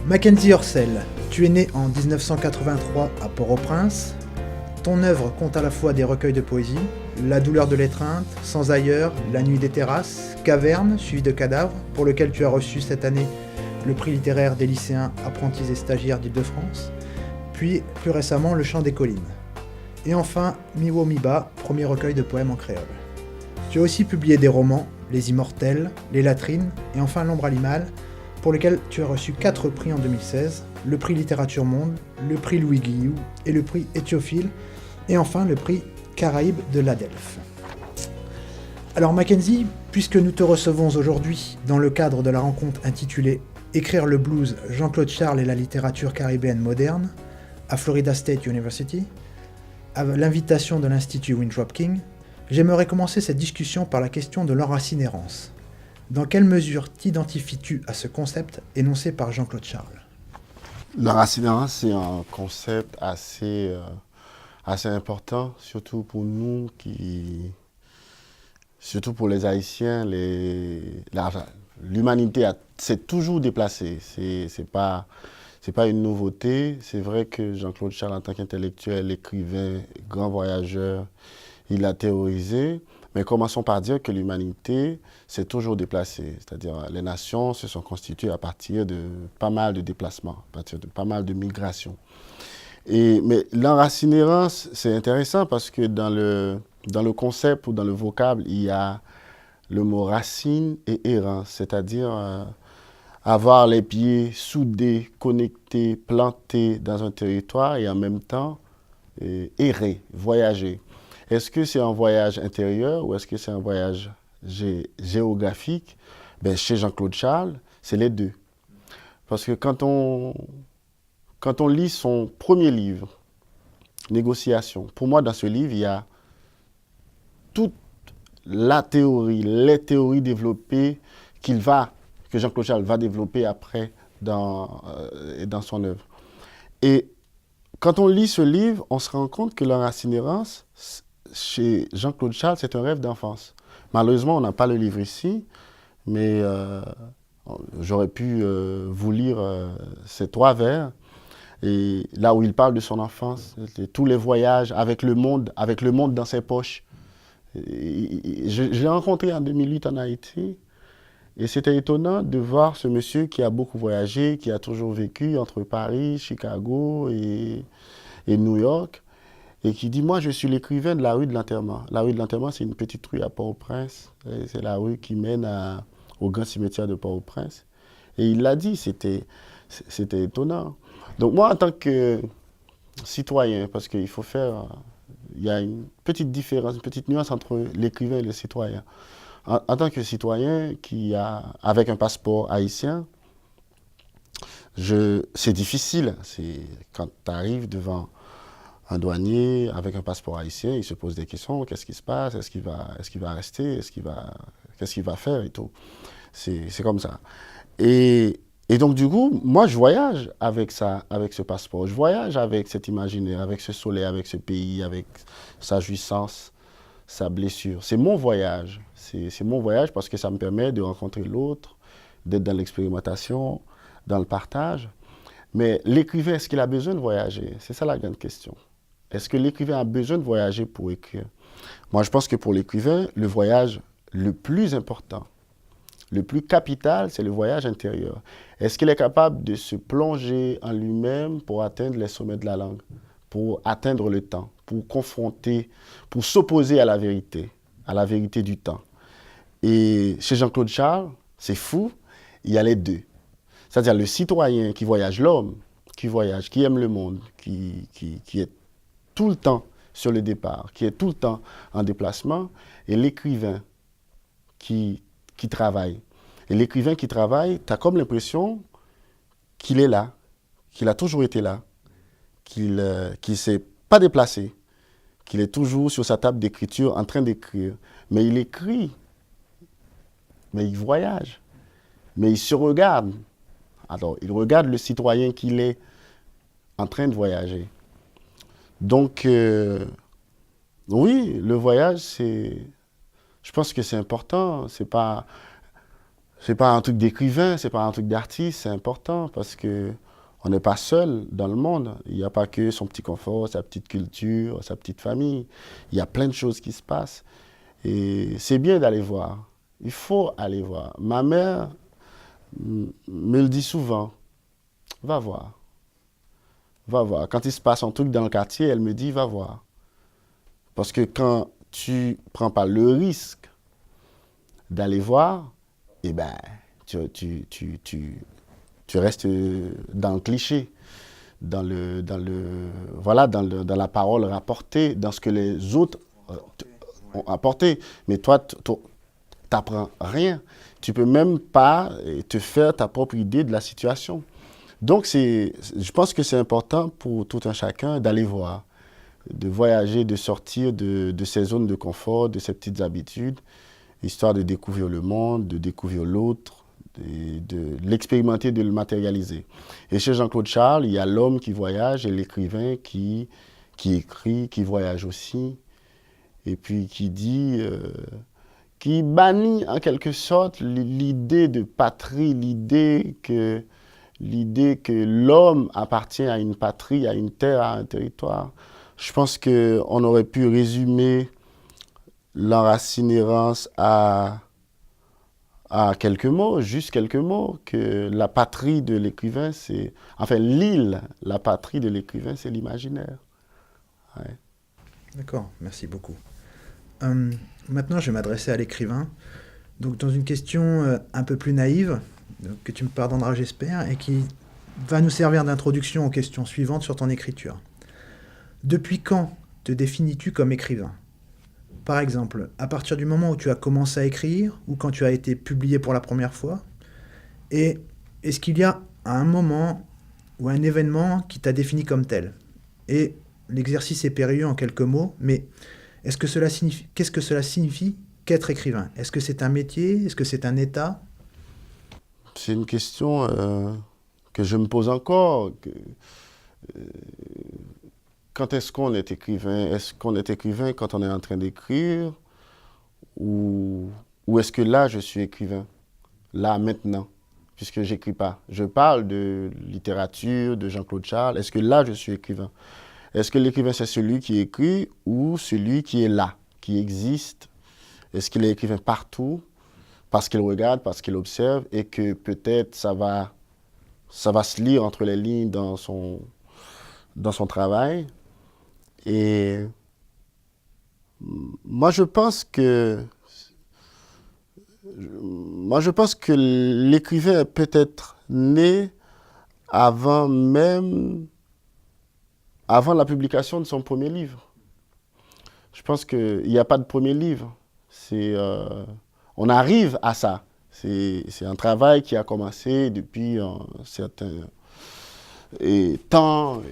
Mackenzie Orsel, tu es né en 1983 à Port-au-Prince. Ton œuvre compte à la fois des recueils de poésie, La douleur de l'étreinte, Sans ailleurs, La nuit des terrasses, Caverne, suivi de Cadavres, pour lequel tu as reçu cette année le prix littéraire des lycéens, apprentis et stagiaires d'Île-de-France, puis plus récemment Le chant des collines. Et enfin, Miwo Miba, premier recueil de poèmes en créole. Tu as aussi publié des romans, Les Immortels, Les Latrines et enfin L'ombre animale, pour lequel tu as reçu 4 prix en 2016, le prix Littérature Monde, le prix Louis Guillou et le prix Éthiophile, et enfin le prix Caraïbes de l'Adelphes. Alors Mackenzie, puisque nous te recevons aujourd'hui dans le cadre de la rencontre intitulée Écrire le blues, Jean-Claude Charles et la littérature caribéenne moderne, à Florida State University, à l'invitation de l'Institut Winthrop King, j'aimerais commencer cette discussion par la question de l'enracinérance. Dans quelle mesure t'identifies-tu à ce concept énoncé par Jean-Claude Charles ? L'enracinérance, c'est un concept assez important, surtout pour nous surtout pour les Haïtiens, l'humanité s'est toujours déplacée. C'est pas une nouveauté. C'est vrai que Jean-Claude Charles, en tant qu'intellectuel, écrivain, grand voyageur, il l'a théorisé. Mais commençons par dire que l'humanité s'est toujours déplacée. C'est-à-dire les nations se sont constituées à partir de pas mal de déplacements, à partir de pas mal de migrations. Mais l'enracinérance, c'est intéressant parce que dans le concept ou dans le vocable, il y a le mot racine et errance, c'est-à-dire avoir les pieds soudés, connectés, plantés dans un territoire et en même temps errer, voyager. Est-ce que c'est un voyage intérieur ou est-ce que c'est un voyage géographique? Chez Jean-Claude Charles, c'est les deux. Parce que quand on lit son premier livre, Négociation, pour moi, dans ce livre, il y a toute la théorie, les théories développées que Jean-Claude Charles va développer après dans son œuvre. Et quand on lit ce livre, on se rend compte que l'enracinérance, chez Jean-Claude Charles, c'est un rêve d'enfance. Malheureusement, on n'a pas le livre ici, mais j'aurais pu vous lire ces 3 vers. Et là où il parle de son enfance, de tous les voyages avec le monde dans ses poches. Je l'ai rencontré en 2008 en Haïti. Et c'était étonnant de voir ce monsieur qui a beaucoup voyagé, qui a toujours vécu entre Paris, Chicago et New York. Et qui dit, moi, je suis l'écrivain de la rue de l'Enterrement. La rue de l'Enterrement, c'est une petite rue à Port-au-Prince. C'est la rue qui mène au grand cimetière de Port-au-Prince. Et il l'a dit, c'était étonnant. Donc moi, en tant que citoyen, parce qu'il faut il y a une petite différence, une petite nuance entre l'écrivain et le citoyen. En tant que citoyen avec un passeport haïtien, c'est difficile. Quand tu arrives devant un douanier avec un passeport haïtien, il se pose des questions. Qu'est-ce qui se passe? Est-ce qu'il va rester? Qu'est-ce qu'il va faire et tout? C'est comme ça. Et donc, du coup, moi, je voyage avec ce passeport. Je voyage avec cet imaginaire, avec ce soleil, avec ce pays, avec sa jouissance, sa blessure. C'est mon voyage. C'est mon voyage parce que ça me permet de rencontrer l'autre, d'être dans l'expérimentation, dans le partage. Mais l'écrivain, est-ce qu'il a besoin de voyager? C'est ça la grande question. Est-ce que l'écrivain a besoin de voyager pour écrire? Moi, je pense que pour l'écrivain, le voyage le plus important, le plus capital, c'est le voyage intérieur. Est-ce qu'il est capable de se plonger en lui-même pour atteindre les sommets de la langue, pour atteindre le temps, pour confronter, pour s'opposer à la vérité du temps? Et chez Jean-Claude Charles, c'est fou, il y a les deux. C'est-à-dire le citoyen qui voyage, l'homme qui voyage, qui aime le monde, qui est tout le temps sur le départ, qui est tout le temps en déplacement, et l'écrivain qui travaille. Et l'écrivain qui travaille, tu as comme l'impression qu'il est là, qu'il a toujours été là, qu'il ne s'est pas déplacé, qu'il est toujours sur sa table d'écriture en train d'écrire. Mais il écrit, mais il voyage, mais il se regarde. Alors, il regarde le citoyen qu'il est en train de voyager. Donc, oui, le voyage, je pense que c'est important. c'est pas un truc d'écrivain, c'est pas un truc d'artiste, c'est important parce que on n'est pas seul dans le monde. Il n'y a pas que son petit confort, sa petite culture, sa petite famille. Il y a plein de choses qui se passent. Et c'est bien d'aller voir. Il faut aller voir. Ma mère me le dit souvent. Va voir. Va voir. Quand il se passe un truc dans le quartier, elle me dit, va voir. Parce que quand tu prends pas le risque d'aller voir, eh ben, tu restes dans le cliché, dans la parole rapportée, dans ce que les autres ont apporté. Mais toi, tu n'apprends rien. Tu peux même pas te faire ta propre idée de la situation. Donc, je pense que c'est important pour tout un chacun d'aller voir, de voyager, de sortir de ces zones de confort, de ces petites habitudes, histoire de découvrir le monde, de découvrir l'autre, de l'expérimenter, de le matérialiser. Et chez Jean-Claude Charles, il y a l'homme qui voyage et l'écrivain qui écrit, qui voyage aussi, et puis qui bannit en quelque sorte l'idée de patrie, l'idée que l'homme appartient à une patrie, à une terre, à un territoire. Je pense qu'on aurait pu résumer l'enracinérance à quelques mots, juste quelques mots, que la patrie de l'écrivain, la patrie de l'écrivain, c'est l'imaginaire. Ouais. D'accord, merci beaucoup. Maintenant, je vais m'adresser à l'écrivain. Donc, dans une question un peu plus naïve, que tu me pardonneras, j'espère, et qui va nous servir d'introduction aux questions suivantes sur ton écriture. Depuis quand te définis-tu comme écrivain ? Par exemple, à partir du moment où tu as commencé à écrire, ou quand tu as été publié pour la première fois ? Et est-ce qu'il y a un moment ou un événement qui t'a défini comme tel ? Et l'exercice est périlleux en quelques mots, mais qu'est-ce que cela signifie qu'être écrivain ? Est-ce que c'est un métier ? Est-ce que c'est un état ? C'est une question que je me pose encore. Quand est-ce qu'on est écrivain ? Est-ce qu'on est écrivain quand on est en train d'écrire ? Ou est-ce que là, je suis écrivain ? Là, maintenant, puisque je n'écris pas. Je parle de littérature, de Jean-Claude Charles. Est-ce que là, je suis écrivain ? Est-ce que l'écrivain, c'est celui qui écrit ou celui qui est là, qui existe ? Est-ce qu'il est écrivain partout ? Parce qu'il regarde, parce qu'il observe, et que peut-être ça va se lire entre les lignes dans son travail. Et moi, je pense que l'écrivain est peut-être né avant la publication de son premier livre. Je pense qu'il n'y a pas de premier livre. On arrive à ça. C'est un travail qui a commencé depuis un certain temps,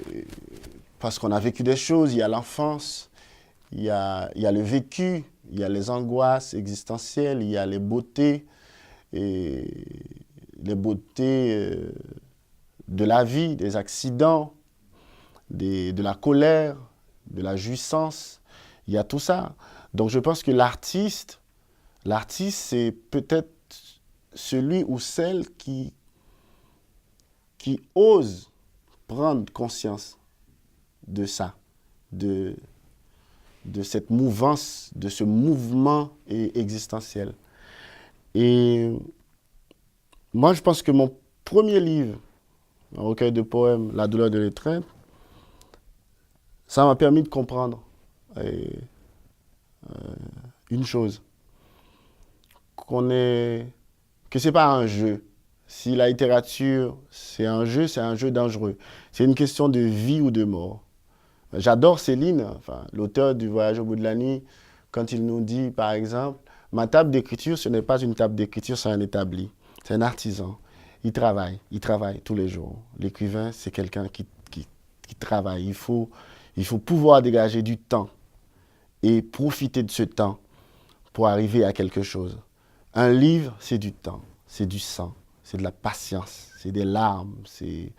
parce qu'on a vécu des choses. Il y a l'enfance, il y a le vécu, il y a les angoisses existentielles, il y a les beautés, de la vie, des accidents, de la colère, de la jouissance. Il y a tout ça. Donc je pense que l'artiste, c'est peut-être celui ou celle qui ose prendre conscience de ça, de cette mouvance, de ce mouvement existentiel. Et moi, je pense que mon premier livre, un recueil de poèmes, La douleur de l'étreinte, ça m'a permis de comprendre une chose. Que ce n'est pas un jeu. Si la littérature, c'est un jeu dangereux. C'est une question de vie ou de mort. J'adore Céline, l'auteur du Voyage au bout de la nuit, quand il nous dit, par exemple, ma table d'écriture, ce n'est pas une table d'écriture, c'est un établi. C'est un artisan. Il travaille tous les jours. L'écrivain, c'est quelqu'un qui travaille. Il faut pouvoir dégager du temps et profiter de ce temps pour arriver à quelque chose. Un livre, c'est du temps, c'est du sang, c'est de la patience, c'est des larmes, c'est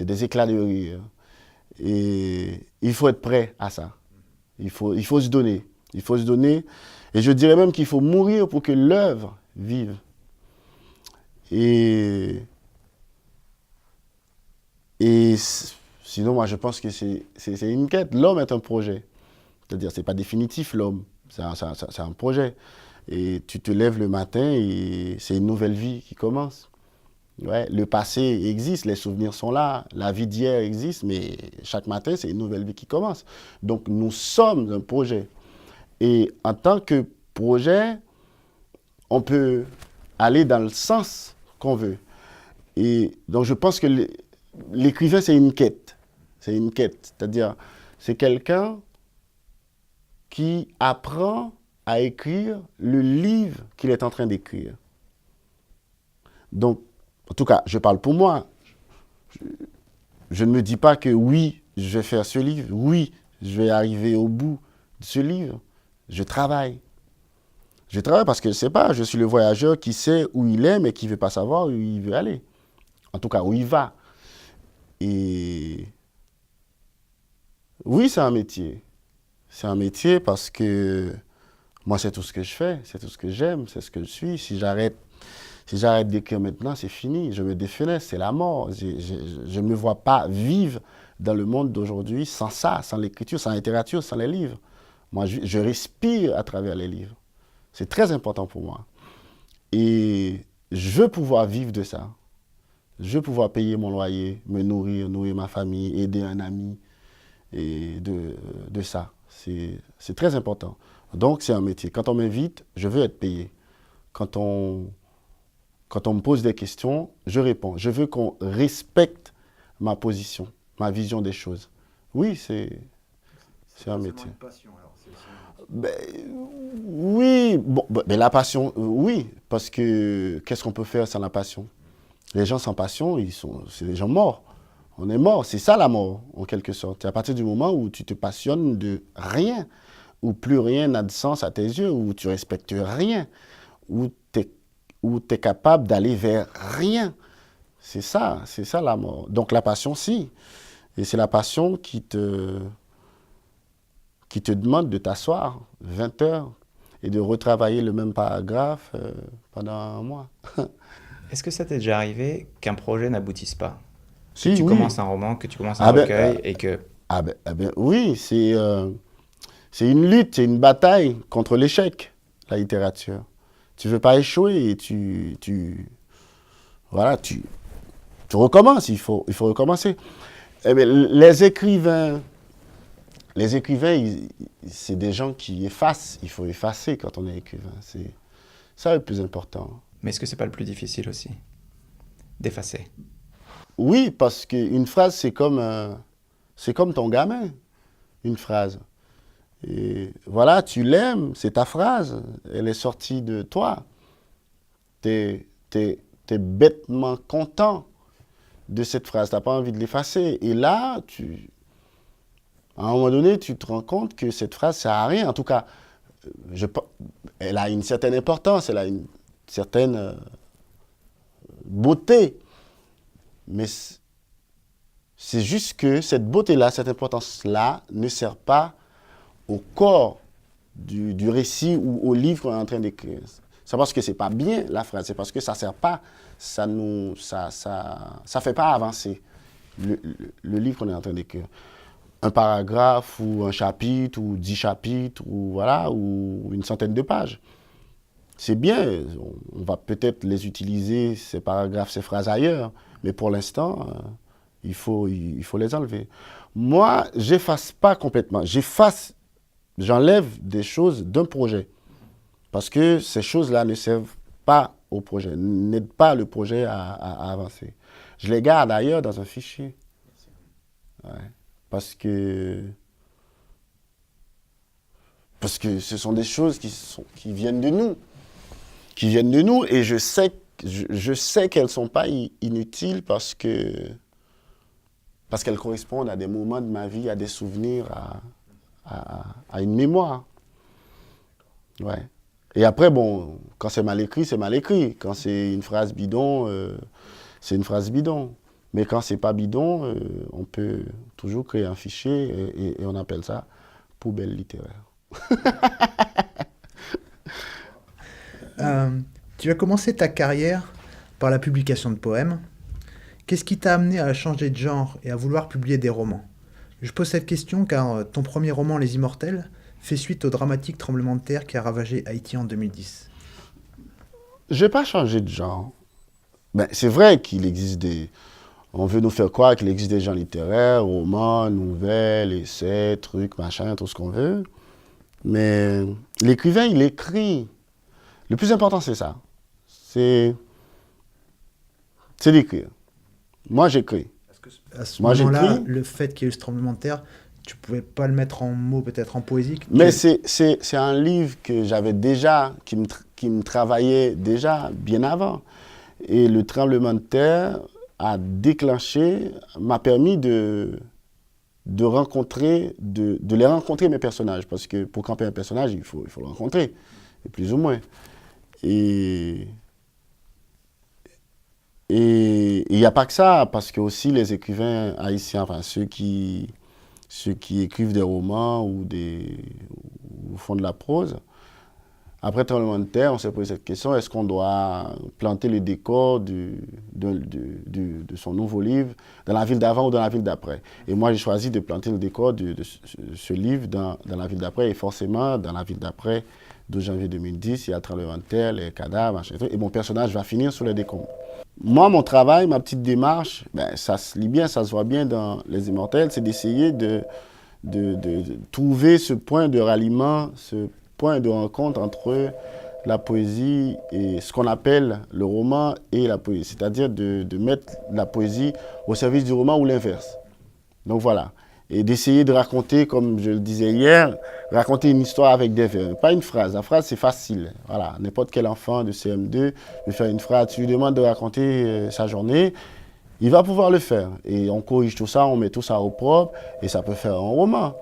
des éclats de rire. Et il faut être prêt à ça. Il faut se donner. Il faut se donner. Et je dirais même qu'il faut mourir pour que l'œuvre vive. Et, et sinon, moi, je pense que c'est une quête. L'homme est un projet. C'est-à-dire, c'est pas définitif, l'homme. C'est un projet. Et tu te lèves le matin et c'est une nouvelle vie qui commence. Ouais, le passé existe, les souvenirs sont là, la vie d'hier existe, mais chaque matin, c'est une nouvelle vie qui commence. Donc, nous sommes un projet. Et en tant que projet, on peut aller dans le sens qu'on veut. Et donc, je pense que l'écrivain, c'est une quête. C'est une quête. C'est-à-dire, c'est quelqu'un qui apprend à écrire le livre qu'il est en train d'écrire. Donc, en tout cas, je parle pour moi. Je ne me dis pas que oui, je vais faire ce livre, oui, je vais arriver au bout de ce livre. Je travaille. Je travaille parce que je ne sais pas, je suis le voyageur qui sait où il est, mais qui ne veut pas savoir où il veut aller. En tout cas, où il va. Et oui, c'est un métier. C'est un métier parce que moi, c'est tout ce que je fais, c'est tout ce que j'aime, c'est ce que je suis. Si j'arrête d'écrire maintenant, c'est fini. Je me défeneste, c'est la mort. Je ne me vois pas vivre dans le monde d'aujourd'hui sans ça, sans l'écriture, sans la littérature, sans les livres. Moi, je respire à travers les livres. C'est très important pour moi. Et je veux pouvoir vivre de ça. Je veux pouvoir payer mon loyer, me nourrir, nourrir ma famille, aider un ami. Et de ça. C'est très important. Donc, c'est un métier. Quand on m'invite, je veux être payé. Quand on me pose des questions, je réponds. Je veux qu'on respecte ma position, ma vision des choses. Oui, c'est un métier. Une passion, alors. Ben, oui, bon, ben, la passion, oui, parce que qu'est-ce qu'on peut faire sans la passion? Les gens sans passion, c'est des gens morts. On est mort, c'est ça la mort, en quelque sorte. C'est à partir du moment où tu te passionnes de rien, où plus rien n'a de sens à tes yeux, où tu respectes rien, où tu es capable d'aller vers rien. C'est ça la mort. Donc la passion, si. Et c'est la passion qui te demande de t'asseoir 20 heures et de retravailler le même paragraphe pendant un mois. Est-ce que ça t'est déjà arrivé qu'un projet n'aboutisse pas? Si, tu oui. commences un roman, que tu commences un recueil et que... Oui, c'est une lutte, c'est une bataille contre l'échec, la littérature. Tu ne veux pas échouer et tu recommences, il faut recommencer. Les écrivains, c'est des gens qui effacent, il faut effacer quand on est écrivain. C'est ça le plus important. Mais est-ce que c'est pas le plus difficile aussi? D'effacer. Oui, parce qu'une phrase, c'est comme ton gamin, une phrase. Et voilà, tu l'aimes, c'est ta phrase, elle est sortie de toi. T'es bêtement content de cette phrase, t'as pas envie de l'effacer. Et là, à un moment donné, tu te rends compte que cette phrase, ça sert à rien. En tout cas, elle a une certaine importance, elle a une certaine beauté. Mais c'est juste que cette beauté-là, cette importance-là ne sert pas au corps du récit ou au livre qu'on est en train d'écrire. C'est parce que c'est pas bien la phrase, c'est parce que ça sert pas, ça fait pas avancer le livre qu'on est en train d'écrire. Un paragraphe ou un chapitre ou 10 chapitres ou une centaine de pages. C'est bien, on va peut-être les utiliser, ces paragraphes, ces phrases ailleurs, mais pour l'instant, il faut les enlever. Moi, j'efface pas complètement. J'enlève des choses d'un projet. Parce que ces choses-là ne servent pas au projet, n'aident pas le projet à avancer. Je les garde ailleurs dans un fichier. Ouais. Parce que ce sont des choses qui viennent de nous. Et je sais qu'elles ne sont pas inutiles parce qu'elles correspondent à des moments de ma vie, à des souvenirs, à une mémoire. Ouais. Et après, bon, quand c'est mal écrit, c'est mal écrit. Quand c'est une phrase bidon, c'est une phrase bidon. Mais quand c'est pas bidon, on peut toujours créer un fichier et on appelle ça poubelle littéraire. Tu as commencé ta carrière par la publication de poèmes. Qu'est-ce qui t'a amené à changer de genre et à vouloir publier des romans? Je pose cette question car ton premier roman, Les Immortels, fait suite au dramatique tremblement de terre qui a ravagé Haïti en 2010. Je n'ai pas changé de genre. Ben, c'est vrai qu'il existe des... On veut nous faire croire qu'il existe des genres littéraires, romans, nouvelles, essais, trucs, machin, tout ce qu'on veut. Mais l'écrivain, il écrit. Le plus important, c'est ça. C'est d'écrire. Moi, j'écris. À ce Moi, moment-là, j'écris. le fait qu'il y ait eu ce tremblement de terre, tu pouvais pas le mettre en mots, peut-être en poésie. Mais c'est un livre que j'avais déjà, qui me travaillait déjà bien avant. Et le tremblement de terre a déclenché, m'a permis de les rencontrer mes personnages. Parce que pour camper un personnage, il faut le rencontrer, et plus ou moins. Et il n'y a pas que ça, parce que aussi les écrivains haïtiens, enfin ceux qui écrivent des romans ou font de la prose, après le tremblement de terre, on s'est posé cette question, est-ce qu'on doit planter le décor de son nouveau livre dans la ville d'avant ou dans la ville d'après? Et moi, j'ai choisi de planter le décor de ce livre dans la ville d'après, et forcément, dans la ville d'après, 12 janvier 2010, il y a le tremblement de terre, les cadavres, machin, et mon personnage va finir sur les décombres. Moi, mon travail, ma petite démarche, ben, ça se lit bien, ça se voit bien dans Les Immortels, c'est d'essayer de trouver ce point de ralliement, ce point de rencontre entre la poésie et ce qu'on appelle le roman et la poésie. C'est-à-dire de mettre la poésie au service du roman ou l'inverse. Donc voilà. Et d'essayer de raconter, comme je le disais hier, raconter une histoire avec des vers. Pas une phrase. La phrase, c'est facile. Voilà. N'importe quel enfant de CM2 veut faire une phrase. Tu lui demandes de raconter sa journée, il va pouvoir le faire. Et on corrige tout ça, on met tout ça au propre, et ça peut faire un roman.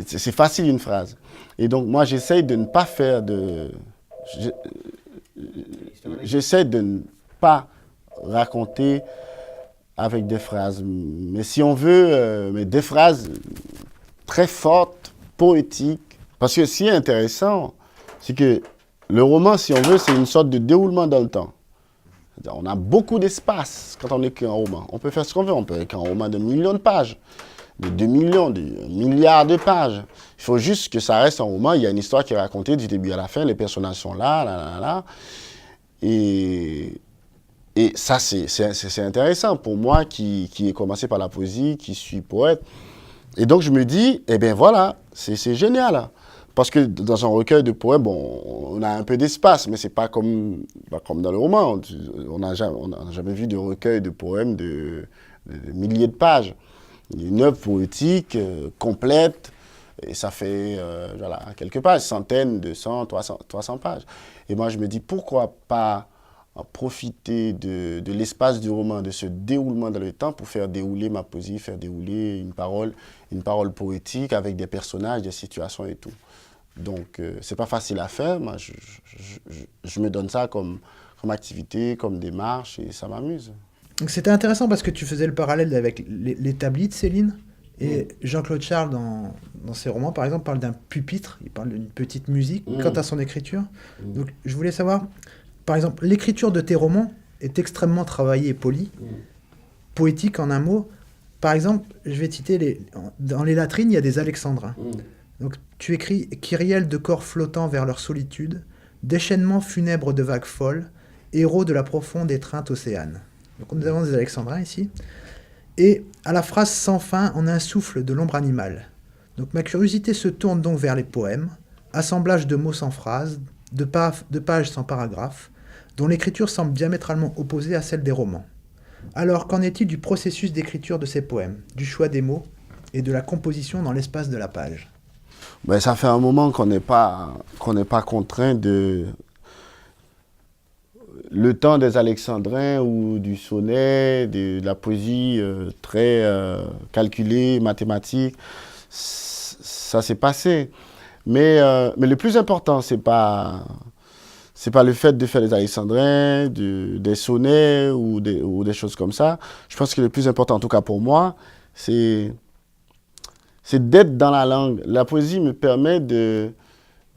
C'est facile une phrase. Et donc moi, j'essaie de ne pas faire de... J'essaie de ne pas raconter avec des phrases. Mais si on veut, mais des phrases très fortes, poétiques. Parce que ce qui est intéressant, c'est que le roman, si on veut, c'est une sorte de déroulement dans le temps. On a beaucoup d'espace quand on écrit un roman. On peut faire ce qu'on veut. On peut écrire un roman de millions de pages, de 2 millions, de milliards de pages. Il faut juste que ça reste un roman. Il y a une histoire qui est racontée du début à la fin. Les personnages sont là, là, là, là. Et ça, c'est intéressant pour moi qui ai commencé par la poésie, qui suis poète. Et donc, je me dis, eh bien voilà, c'est génial. Parce que dans un recueil de poèmes, bon, on a un peu d'espace, mais ce n'est pas comme dans le roman. On n'a jamais vu de recueil de poèmes de milliers de pages. Une œuvre poétique complète, et ça fait voilà, quelques pages, centaines, 200, 300 pages. Et moi, je me dis, pourquoi pas profiter de l'espace du roman, de ce déroulement dans le temps pour faire dérouler ma poésie, faire dérouler une parole poétique avec des personnages, des situations et tout. Donc, c'est pas facile à faire. Moi, je me donne ça comme activité, comme démarche, et ça m'amuse. Donc c'était intéressant parce que tu faisais le parallèle avec l'établi de Céline. Et Jean-Claude Charles, dans ses romans, par exemple, parle d'un pupitre, il parle d'une petite musique quant à son écriture. Donc je voulais savoir, par exemple, l'écriture de tes romans est extrêmement travaillée et polie, poétique en un mot. Par exemple, je vais citer, dans les latrines, il y a des alexandrins. Donc tu écris « Kyrielle de corps flottants vers leur solitude, déchaînement funèbre de vagues folles, héros de la profonde étreinte océane ». Donc nous avons des alexandrins ici. Et à la phrase sans fin, on a un souffle de l'ombre animale. Donc ma curiosité se tourne donc vers les poèmes, assemblage de mots sans phrase, de pages sans paragraphe, dont l'écriture semble diamétralement opposée à celle des romans. Alors qu'en est-il du processus d'écriture de ces poèmes, du choix des mots et de la composition dans l'espace de la page? Ben, ça fait un moment qu'on n'est pas contraint de... Le temps des alexandrins ou du sonnet, de la poésie très calculée, mathématique, ça s'est passé. Mais le plus important, c'est pas le fait de faire des alexandrins, des sonnets ou des choses comme ça. Je pense que le plus important, en tout cas pour moi, c'est d'être dans la langue. La poésie me permet de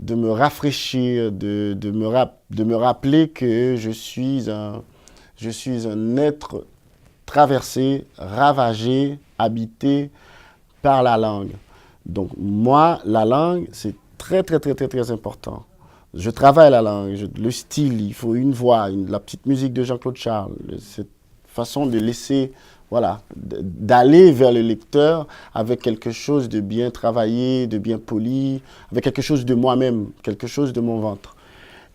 de me rafraîchir, de me rappeler que je suis un être traversé, ravagé, habité par la langue. Donc moi, la langue, c'est très, très, très, très, très important. Je travaille la langue, le style, il faut une voix, la petite musique de Jean-Claude Charles, cette façon de laisser, voilà, d'aller vers le lecteur avec quelque chose de bien travaillé, de bien poli, avec quelque chose de moi-même, quelque chose de mon ventre.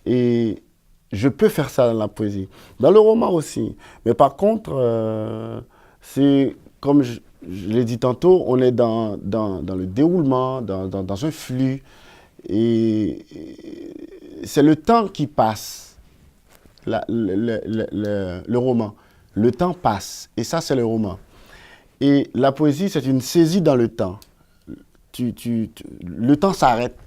Et je peux faire ça dans la poésie. Dans le roman aussi. Mais par contre, c'est comme je l'ai dit tantôt, on est dans le déroulement, dans un flux. Et c'est le temps qui passe, le roman. Le temps passe. Et ça, c'est le roman. Et la poésie, c'est une saisie dans le temps. Le temps s'arrête.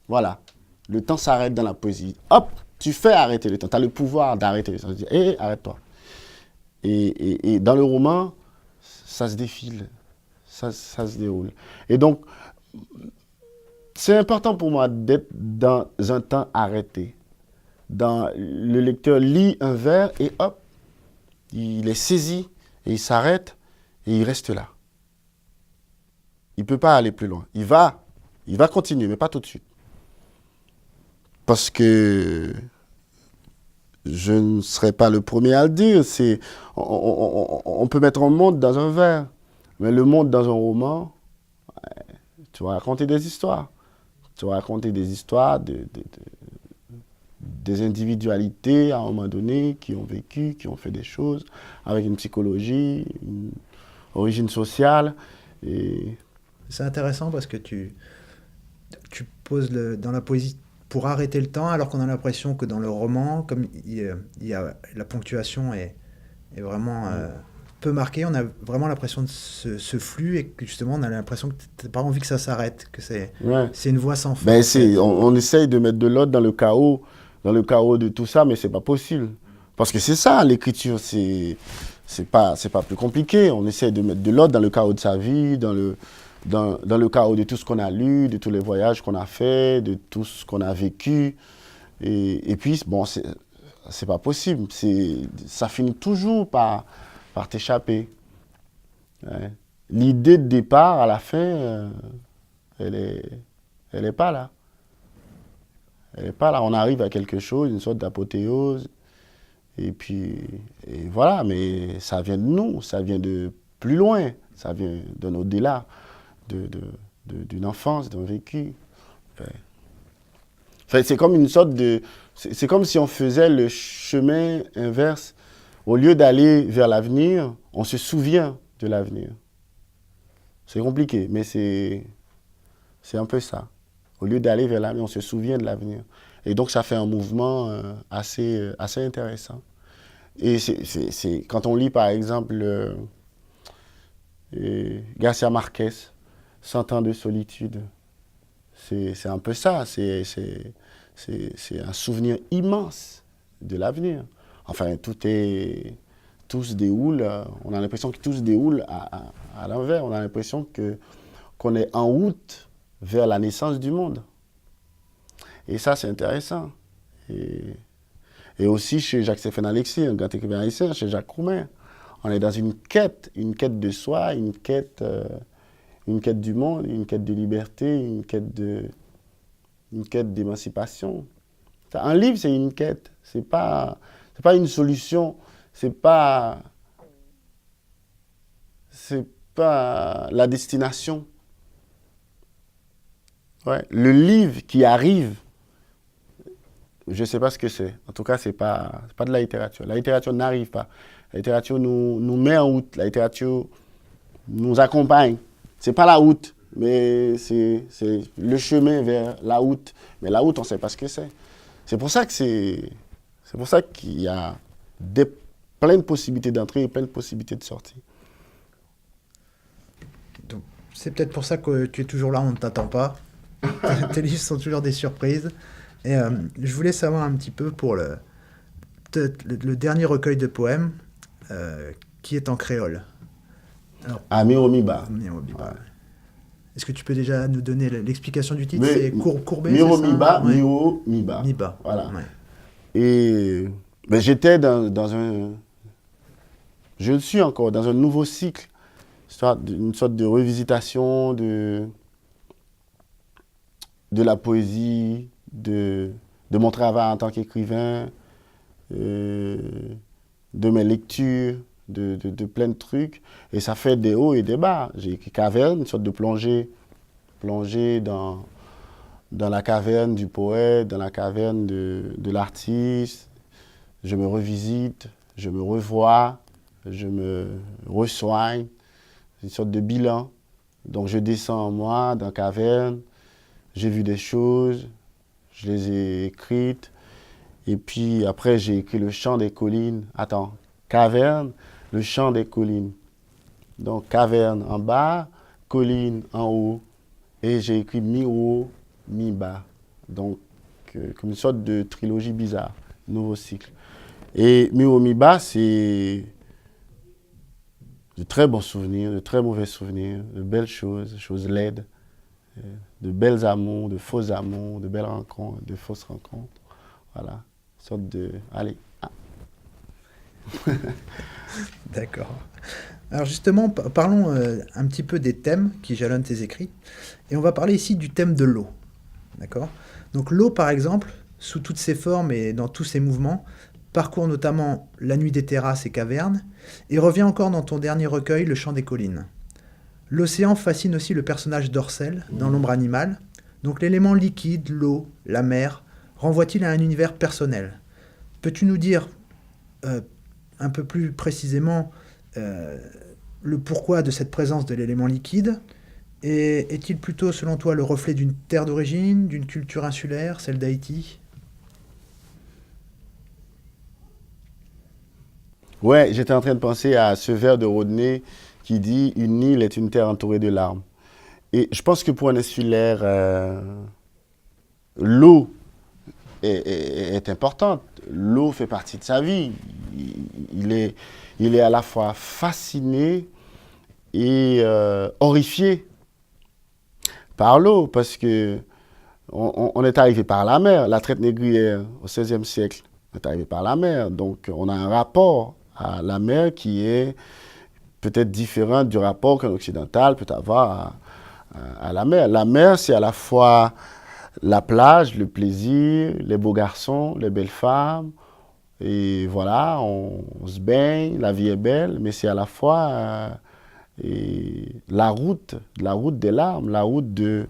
Voilà. Le temps s'arrête dans la poésie. Hop, tu fais arrêter le temps. Tu as le pouvoir d'arrêter le temps. Tu dis, hé, arrête-toi. Et dans le roman, ça se défile. Ça se déroule. Et donc, c'est important pour moi d'être dans un temps arrêté. Le lecteur lit un vers et hop, il est saisi et il s'arrête et il reste là. Il ne peut pas aller plus loin. Il va continuer, mais pas tout de suite. Parce que je ne serai pas le premier à le dire. On peut mettre un monde dans un vers, mais le monde dans un roman, tu vas raconter des histoires. Tu vas raconter des histoires des individualités à un moment donné qui ont vécu, qui ont fait des choses avec une psychologie, une origine sociale. Et c'est intéressant parce que tu poses dans la poésie pour arrêter le temps, alors qu'on a l'impression que dans le roman, comme il y a, la ponctuation est vraiment peu marquée, on a vraiment l'impression de ce flux et que justement on a l'impression que tu n'as pas envie que ça s'arrête, que c'est une voie sans fin. Ben on essaye de mettre de l'ordre dans le chaos de tout ça, mais c'est pas possible. Parce que c'est ça, l'écriture, c'est pas plus compliqué. On essaye de mettre de l'ordre dans le chaos de sa vie, dans le chaos de tout ce qu'on a lu, de tous les voyages qu'on a faits, de tout ce qu'on a vécu. Et puis, bon, c'est pas possible. Ça finit toujours par t'échapper. Ouais. L'idée de départ, à la fin, elle est pas là. Elle n'est pas là. On arrive à quelque chose, une sorte d'apothéose. Et puis, voilà, mais ça vient de nous, ça vient de plus loin, ça vient d'un au-delà, d'une enfance, d'un vécu. Enfin, c'est comme une sorte de... C'est comme si on faisait le chemin inverse. Au lieu d'aller vers l'avenir, on se souvient de l'avenir. C'est compliqué, mais c'est un peu ça. Au lieu d'aller vers l'avenir, on se souvient de l'avenir. Et donc, ça fait un mouvement assez intéressant. Et c'est quand on lit, par exemple, Garcia Marquez, 100 ans de solitude, c'est un peu ça. C'est un souvenir immense de l'avenir. Enfin, tout se déroule, on a l'impression que tout se déroule à l'envers. On a l'impression qu'on est en route vers la naissance du monde. Et ça, c'est intéressant. Et aussi chez Jacques-Stéphane Alexis, un grand écrivain haïtien, chez Jacques Roumain. On est dans une quête de soi, une quête du monde, une quête de liberté, une quête d'émancipation. Un livre, c'est une quête. C'est pas une solution. C'est pas la destination. Ouais. Le livre qui arrive, je ne sais pas ce que c'est. En tout cas, ce n'est pas de la littérature. La littérature n'arrive pas. La littérature nous met en route. La littérature nous accompagne. Ce n'est pas la route, mais c'est le chemin vers la route. Mais la route, on ne sait pas ce que c'est. C'est pour ça qu'il y a plein de possibilités d'entrée et plein de possibilités de sortie. Donc, c'est peut-être pour ça que tu es toujours là, on ne t'attend pas. Tes livres sont toujours des surprises. Et je voulais savoir un petit peu pour le dernier recueil de poèmes qui est en créole. Ami Omiba. Ouais. Est-ce que tu peux déjà nous donner l'explication du titre? Mais- C'est courbé, Mi-haut, c'est ça? mi-bas, Ouais. mi-haut, mi-bas. Mi-bas. Voilà. Ouais. Et ben, j'étais dans un... Je le suis encore dans un nouveau cycle, une sorte de revisitation de la poésie, de mon travail en tant qu'écrivain, euh, de mes lectures, de plein de trucs. Et ça fait des hauts et des bas. J'ai écrit Caverne, une sorte de plongée dans la caverne du poète, dans la caverne de l'artiste. Je me revisite, je me revois, je me resoigne. C'est une sorte de bilan. Donc je descends en moi, dans la caverne, j'ai vu des choses, je les ai écrites. Et puis après, j'ai écrit Le Chant des collines. Attends, caverne, Le Chant des collines. Donc caverne en bas, colline en haut. Et j'ai écrit mi-haut, mi-bas. Donc, comme une sorte de trilogie bizarre, nouveau cycle. Et mi-haut, mi-bas, c'est de très bons souvenirs, de très mauvais souvenirs, de belles choses, choses laides, de belles amours, de faux amours, de belles rencontres, de fausses rencontres. Voilà, une sorte de... Allez. D'accord. Alors justement, parlons un petit peu des thèmes qui jalonnent tes écrits. Et on va parler ici du thème de l'eau. D'accord? Donc l'eau, par exemple, sous toutes ses formes et dans tous ses mouvements, parcourt notamment La nuit des terrasses et cavernes, et revient encore dans ton dernier recueil, Le chant des collines. L'océan fascine aussi le personnage d'Orcel dans L'ombre animale. Donc l'élément liquide, l'eau, la mer, renvoie-t-il à un univers personnel? Peux-tu nous dire euh, un peu plus précisément euh, le pourquoi de cette présence de l'élément liquide? Et est-il plutôt, selon toi, le reflet d'une terre d'origine, d'une culture insulaire, celle d'Haïti? Ouais, j'étais en train de penser à ce vers de Rodney qui dit « Une île est une terre entourée de larmes ». Et je pense que pour un insulaire, l'eau est importante. L'eau fait partie de sa vie. Il est à la fois fasciné et horrifié par l'eau, parce que on est arrivé par la mer. La traite négrière au XVIe siècle est arrivée par la mer. Donc on a un rapport à la mer qui est peut-être différent du rapport qu'un occidental peut avoir à la mer. La mer, c'est à la fois la plage, le plaisir, les beaux garçons, les belles femmes. Et voilà, on se baigne, la vie est belle, mais c'est à la fois la route des larmes, la route de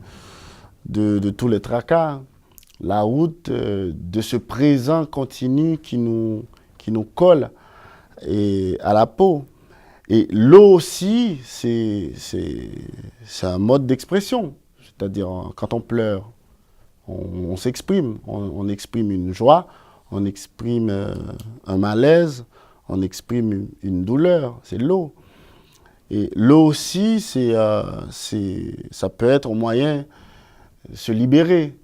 tous les tracas, la route de ce présent continu qui nous colle à la peau. Et l'eau aussi, c'est un mode d'expression. C'est-à-dire, quand on pleure, on s'exprime. On exprime une joie, on exprime un malaise, on exprime une douleur. C'est l'eau. Et l'eau aussi, ça peut être un moyen de se libérer.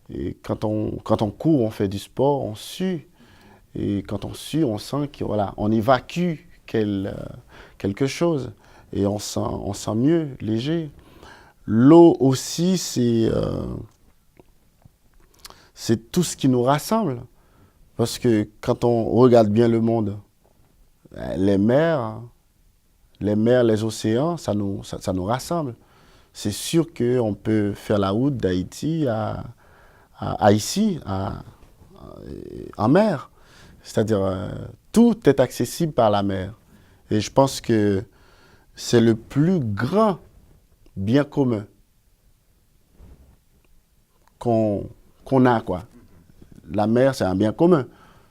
Et quand on court, on fait du sport, on sue. Et quand on sue, on sent qu'on évacue quelque chose. Et on sent mieux, léger. L'eau aussi, c'est tout ce qui nous rassemble. Parce que quand on regarde bien le monde, les mers, les océans, ça nous rassemble. C'est sûr qu'on peut faire la route d'Haïti à ici, en mer. C'est-à-dire, tout est accessible par la mer. Et je pense que c'est le plus grand bien commun qu'on a, quoi. La mer, c'est un bien commun.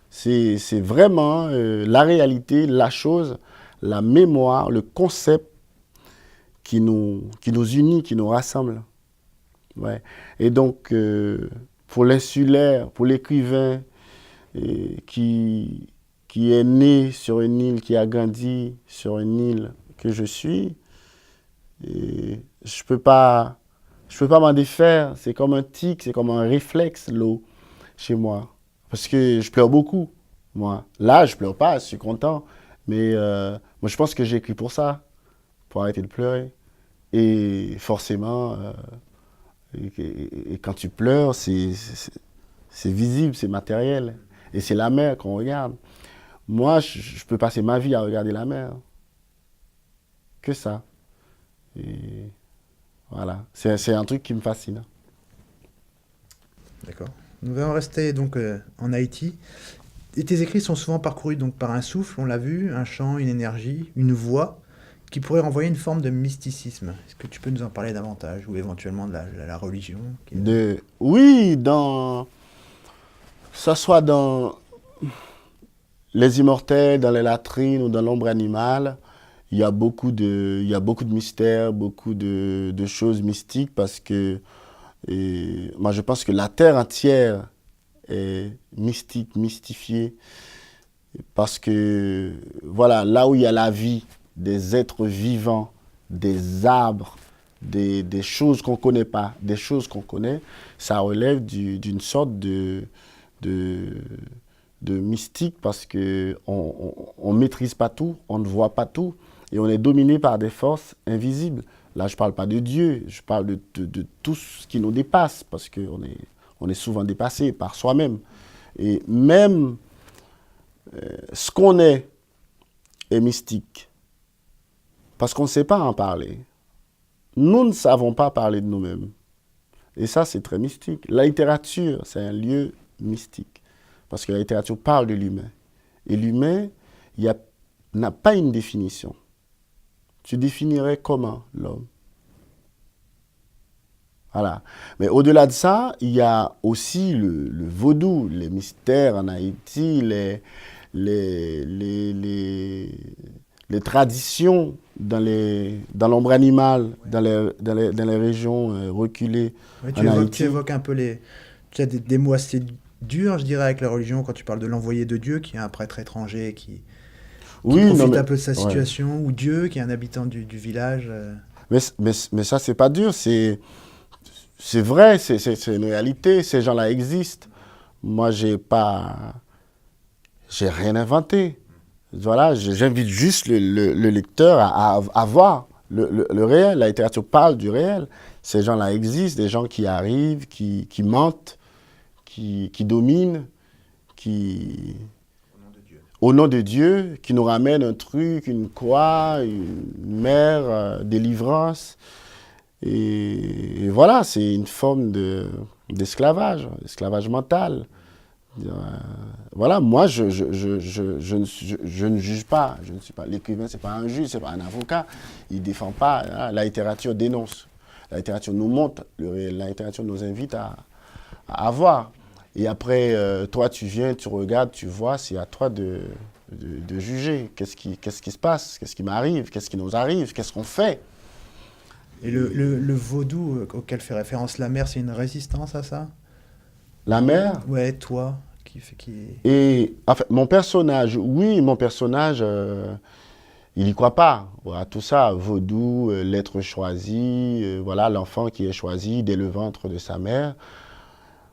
C'est vraiment la réalité, la chose, la mémoire, le concept qui nous unit, qui nous rassemble. Ouais. Et donc, pour l'insulaire, pour l'écrivain qui est né sur une île, qui a grandi sur une île que je suis, je peux pas m'en défaire. C'est comme un tic, c'est comme un réflexe, l'eau, chez moi. Parce que je pleure beaucoup, moi. Là, je pleure pas, je suis content. Mais moi, je pense que j'ai écrit pour ça, pour arrêter de pleurer. Et forcément, et quand tu pleures, c'est visible, c'est matériel. Et c'est la mer qu'on regarde. Moi, je peux passer ma vie à regarder la mer. Que ça. Et voilà. C'est un truc qui me fascine. D'accord. Nous allons rester donc en Haïti. Et tes écrits sont souvent parcourus donc par un souffle, on l'a vu, un chant, une énergie, une voix, qui pourrait renvoyer une forme de mysticisme. Est-ce que tu peux nous en parler davantage, ou éventuellement de la religion Oui, que ce soit dans les immortels, dans les latrines ou dans l'ombre animale, il y a beaucoup de mystères, beaucoup de choses mystiques parce que moi je pense que la terre entière est mystique, mystifiée parce que voilà, là où il y a la vie, des êtres vivants, des arbres, des choses qu'on ne connaît pas, des choses qu'on connaît, ça relève d'une sorte de mystique parce qu'on ne maîtrise pas tout, on ne voit pas tout et on est dominé par des forces invisibles. Là, je ne parle pas de Dieu, je parle de tout ce qui nous dépasse parce on est souvent dépassé par soi-même. Et même ce qu'on est mystique parce qu'on ne sait pas en parler. Nous ne savons pas parler de nous-mêmes. Et ça, c'est très mystique. La littérature, c'est un lieu mystique. Parce que la littérature parle de l'humain. Et l'humain, n'a pas une définition. Tu définirais comment l'homme? Voilà. Mais au-delà de ça, il y a aussi le vaudou, les mystères en Haïti, les traditions dans l'ombre animale, dans les régions reculées en Haïti. Tu évoques un peu des mots assez durs, je dirais, avec la religion, quand tu parles de l'envoyé de Dieu, qui est un prêtre étranger qui profite un peu de sa situation, ou Dieu, qui est un habitant du village. Mais ça, c'est pas dur, c'est vrai, c'est une réalité, ces gens-là existent. Moi, j'ai rien inventé. Voilà, j'invite juste le lecteur à voir le réel. La littérature parle du réel. Ces gens-là existent, des gens qui arrivent, qui mentent, qui dominent, au nom de Dieu, qui nous ramènent un truc, une croix, une mère, délivrance. Et voilà, c'est une forme d'esclavage mental. Voilà, moi, je ne juge pas. Je ne suis pas l'écrivain, c'est pas un juge, c'est pas un avocat. Il défend pas. Hein, la littérature dénonce. La littérature nous montre le réel. La littérature nous invite à voir. Et après, toi, tu viens, tu regardes, tu vois. C'est à toi de juger. Qu'est-ce qui se passe? Qu'est-ce qui m'arrive? Qu'est-ce qui nous arrive? Qu'est-ce qu'on fait? Et le vaudou auquel fait référence la mère, c'est une résistance à ça? La mère? Ouais, toi. Et en fait, mon personnage, il n'y croit pas. Voilà, tout ça, vaudou, l'être choisi, voilà, l'enfant qui est choisi dès le ventre de sa mère.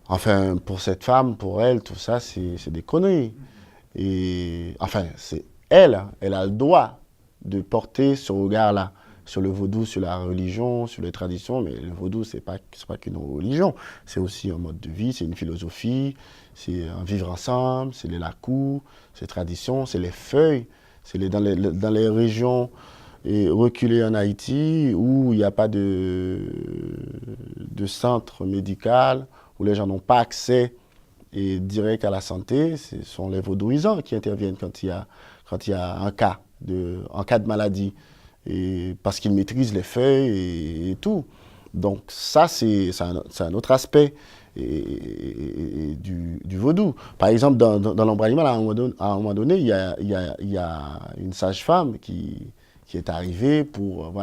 Enfin, pour cette femme, pour elle, tout ça, c'est des conneries. Et enfin, c'est elle a le droit de porter ce regard-là sur le vaudou, sur la religion, sur les traditions. Mais le vaudou, c'est pas qu'une religion. C'est aussi un mode de vie, c'est une philosophie, c'est un vivre ensemble, c'est les lacous, c'est les traditions, c'est les feuilles. C'est dans les régions reculées en Haïti où il n'y a pas de centre médical, où les gens n'ont pas accès direct à la santé. Ce sont les vaudouisants qui interviennent quand il y a un cas de maladie. Et parce qu'ils maîtrisent les feuilles et tout. Donc ça, c'est un autre aspect du vaudou. Par exemple, dans l'ombre animale, à un moment donné, il y a une sage-femme qui est arrivée pour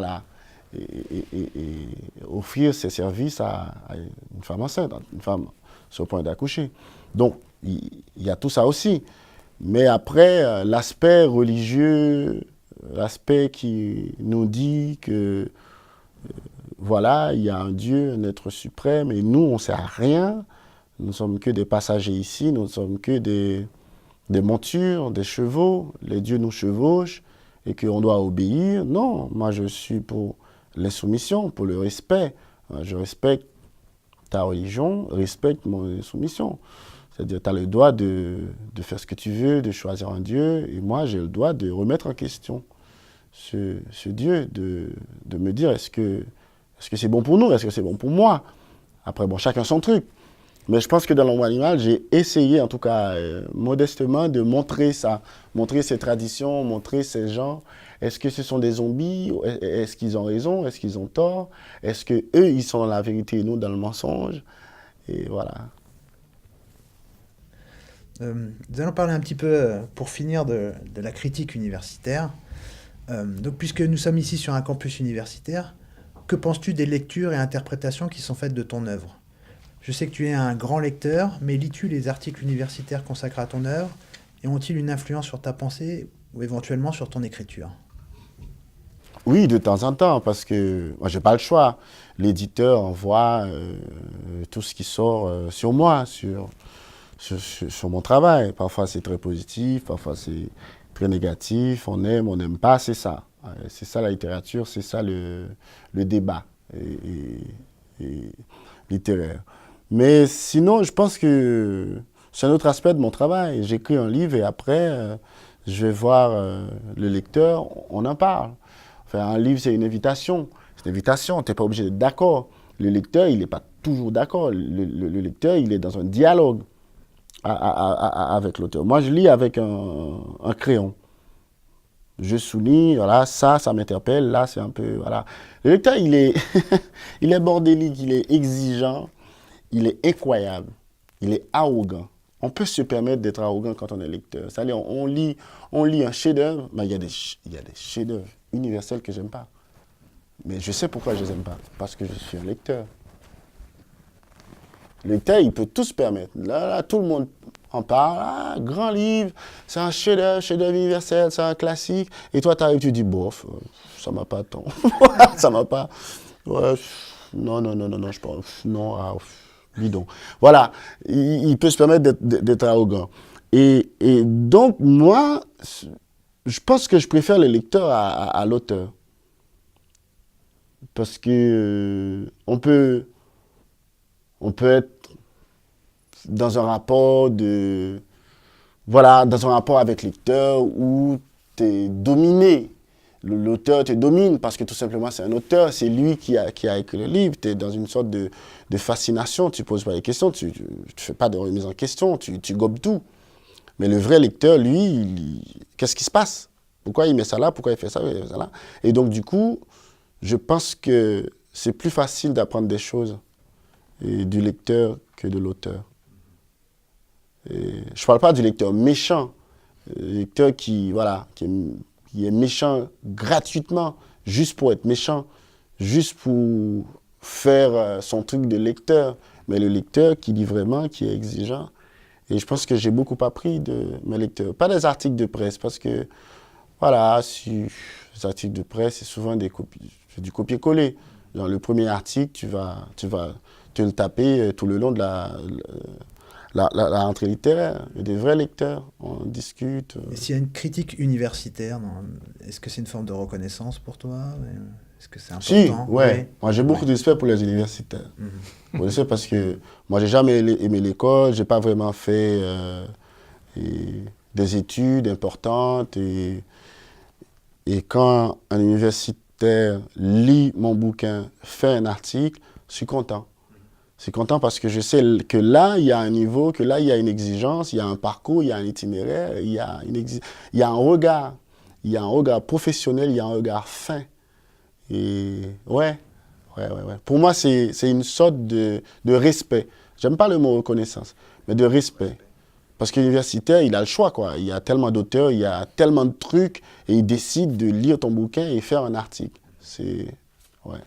offrir ses services à une femme enceinte, une femme sur le point d'accoucher. Donc, il y a tout ça aussi. Mais après, l'aspect religieux, l'aspect qui nous dit que voilà, il y a un Dieu, un être suprême, et nous, on ne sert à rien. Nous ne sommes que des passagers ici, nous ne sommes que des montures, des chevaux. Les dieux nous chevauchent et qu'on doit obéir. Non, moi, je suis pour l'insoumission, pour le respect. Je respecte ta religion, respecte mon insoumission. C'est-à-dire, tu as le droit de faire ce que tu veux, de choisir un Dieu, et moi, j'ai le droit de remettre en question ce Dieu, de me dire, est-ce que c'est bon pour nous, est-ce que c'est bon pour moi? Après, bon, chacun son truc. Mais je pense que dans l'ombre animale, j'ai essayé, en tout cas modestement, de montrer ça, montrer ces traditions, montrer ces gens. Est-ce que ce sont des zombies? Est-ce qu'ils ont raison? Est-ce qu'ils ont tort? Est-ce qu'eux, ils sont dans la vérité et nous dans le mensonge? Et voilà. Nous allons parler un petit peu, pour finir, de la critique universitaire. Donc, puisque nous sommes ici sur un campus universitaire, que penses-tu des lectures et interprétations qui sont faites de ton œuvre? Je sais que tu es un grand lecteur, mais lis-tu les articles universitaires consacrés à ton œuvre et ont-ils une influence sur ta pensée ou éventuellement sur ton écriture? Oui, de temps en temps, parce que moi, j'ai pas le choix. L'éditeur envoie tout ce qui sort sur moi, sur mon travail. Parfois, c'est très positif, parfois, c'est très négatif. On n'aime pas, c'est ça. C'est ça la littérature, c'est ça le débat littéraire. Mais sinon, je pense que c'est un autre aspect de mon travail. J'écris un livre et après, je vais voir le lecteur, on en parle. Enfin, un livre, c'est une invitation. C'est une invitation, tu n'es pas obligé d'être d'accord. Le lecteur, il n'est pas toujours d'accord. Le lecteur, il est dans un dialogue avec l'auteur. Moi, je lis avec un crayon. Je souligne, voilà, ça m'interpelle, là, c'est un peu, voilà. Le lecteur, il est, il est bordélique, il est exigeant, il est incroyable, il est arrogant. On peut se permettre d'être arrogant quand on est lecteur. C'est-à-dire, on lit un chef-d'œuvre, mais il y a des chefs-d'œuvre universels que j'aime pas. Mais je sais pourquoi je les aime pas, parce que je suis un lecteur. Le lecteur, il peut tout se permettre. Là, tout le monde en parle. Ah, grand livre, c'est un chef-d'œuvre universel, c'est un classique. Et toi, tu arrives, tu dis, bof, ça m'a pas tant. Ça m'a pas. Ouais, non, je pense. Non, bidon. Voilà, il peut se permettre d'être arrogant. Et donc, moi, je pense que je préfère le lecteur à l'auteur. Parce que on peut être dans un rapport dans un rapport avec le lecteur où tu es dominé. L'auteur te domine parce que tout simplement c'est un auteur, c'est lui qui a écrit le livre. Tu es dans une sorte de fascination, tu ne poses pas les questions, tu ne fais pas de remise en question, tu gobes tout. Mais le vrai lecteur, lui, qu'est-ce qui se passe? Pourquoi il met ça là? Pourquoi il fait ça? Il fait ça là? Et donc du coup, je pense que c'est plus facile d'apprendre des choses du lecteur que de l'auteur. Je ne parle pas du lecteur méchant, le lecteur qui est méchant gratuitement, juste pour être méchant, juste pour faire son truc de lecteur, mais le lecteur qui lit vraiment, qui est exigeant. Et je pense que j'ai beaucoup appris de mes lecteurs. Pas des articles de presse, parce que, voilà, les articles de presse, c'est souvent du copier-coller. Dans le premier article, tu vas te le taper tout le long de la rentrée littéraire. Il y a des vrais lecteurs, on discute. Et s'il y a une critique universitaire, est-ce que c'est une forme de reconnaissance pour toi? Est-ce que c'est important? Si, ouais. Moi, j'ai beaucoup de respect pour les universitaires. Je le sais parce que moi, j'ai jamais aimé l'école, j'ai pas vraiment fait des études importantes. Et quand un universitaire lit mon bouquin, fait un article, je suis content. Je suis content parce que je sais que là, il y a un niveau, que là, il y a une exigence, il y a un parcours, il y a un itinéraire, il y a un regard. Il y a un regard professionnel, il y a un regard fin. Et ouais. Pour moi, c'est une sorte de respect. J'aime pas le mot reconnaissance, mais de respect. Parce que l'universitaire, il a le choix, quoi. Il y a tellement d'auteurs, il y a tellement de trucs, et il décide de lire ton bouquin et faire un article. Ouais.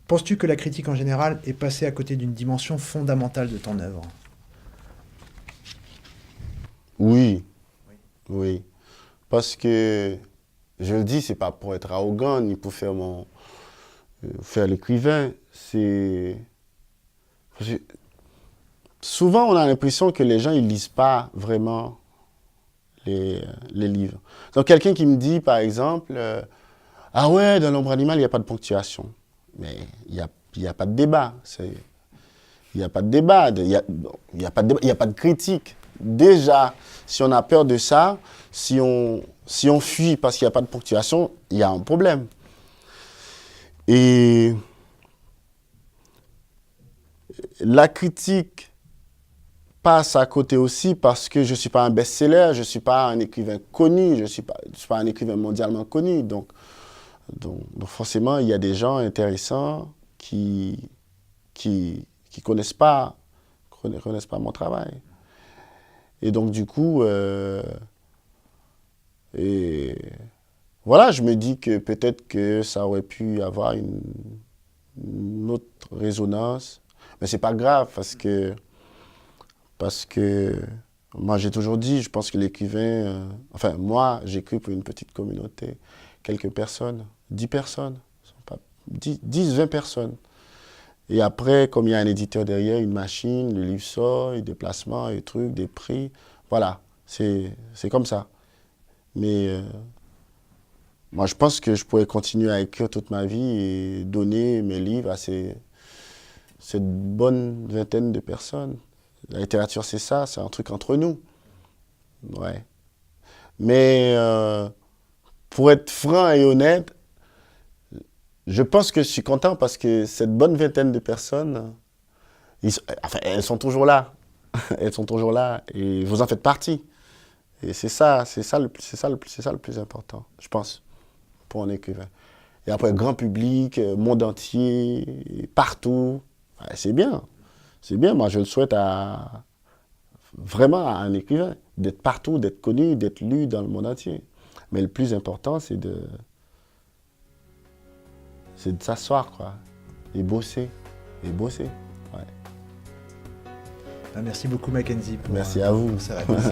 Penses-tu que la critique en général est passée à côté d'une dimension fondamentale de ton œuvre? Oui. Parce que, je le dis, c'est pas pour être arrogant, ni pour faire l'écrivain. Souvent, on a l'impression que les gens, ils lisent pas vraiment les livres. Donc, quelqu'un qui me dit, par exemple, Ah ouais, dans l'ombre animale, il n'y a pas de ponctuation. Mais il n'y a pas de débat. Il n'y a pas de débat, il n'y a pas de débat, il n'y a pas de critique. Déjà, si on a peur de ça, si on fuit parce qu'il n'y a pas de ponctuation, il y a un problème. Et la critique passe à côté aussi parce que je ne suis pas un best-seller, je ne suis pas un écrivain connu, je ne suis pas un écrivain mondialement connu. Donc forcément, il y a des gens intéressants qui connaissent pas mon travail. Et donc, du coup, voilà, je me dis que peut-être que ça aurait pu avoir une autre résonance. Mais c'est pas grave parce que moi, j'ai toujours dit, je pense que l'écrivain... moi, j'écris pour une petite communauté. Quelques personnes, 10 personnes, 10, 20 personnes. Et après, comme il y a un éditeur derrière, une machine, le livre sort, les déplacements, les trucs, des prix. Voilà, c'est comme ça. Mais moi, je pense que je pourrais continuer à écrire toute ma vie et donner mes livres à cette bonne vingtaine de personnes. La littérature, c'est ça, c'est un truc entre nous. Ouais. Mais pour être franc et honnête, je pense que je suis content parce que cette bonne vingtaine de personnes, elles sont toujours là. Elles sont toujours là et vous en faites partie. Et c'est ça le plus important, je pense, pour un écrivain. Et après, grand public, monde entier, partout, c'est bien. C'est bien, moi je le souhaite vraiment à un écrivain, d'être partout, d'être connu, d'être lu dans le monde entier. Mais le plus important, c'est de s'asseoir, quoi, et bosser, ouais. Merci beaucoup Mackenzie Merci à vous. pour ces réponses.